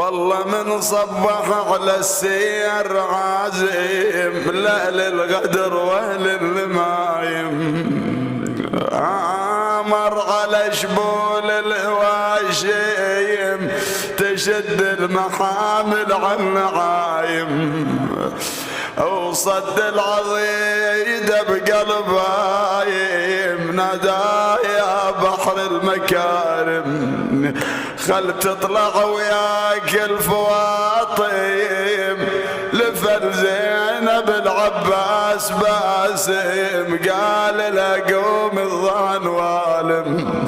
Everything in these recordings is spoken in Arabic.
والله من صبح على السير عازم لأهل الغدر واهل المايم، مر على شبول الهواشيم تشد المحامل عن النعايم، وصد العضيدة بقلب هايم نادى يا بحر المكارم خل تطلع وياك الفواطيم، لفل زينب العباس باسم قال لا قوم الظن والم،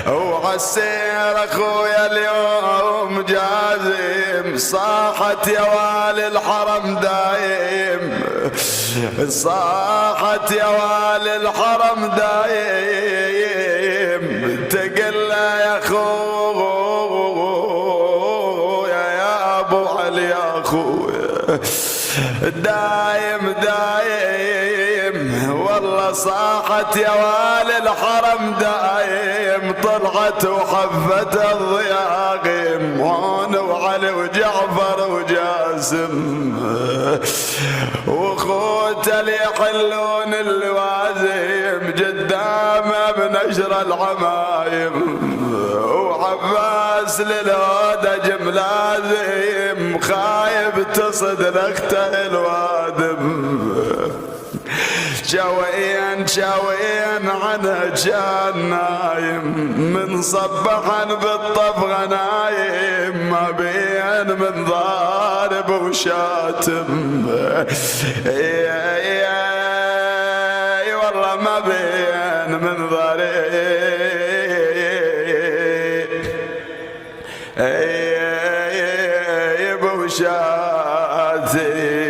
وعالسير اخويا اليوم جازم صاحت يا والي الحرم دايم، صاحت يا والي الحرم دايم، تقل يا اخويا يا ابو علي يا اخويا دايم دايم، والله صاحت يا والي الحرم دايم، طلعت وحفت الضياقم هون وعلي وجعفر وجاسم، واخوت اللي يحلون اللوازم قدامه بنشر العمايم، وعباس للهدى ملازم خايب تصد لاخته الوادم، شوين شوين عنها كان نايم من صبحا بالطف غنايم، ما بين من ضارب وشاتم والله ما بين من ضارب وشاتم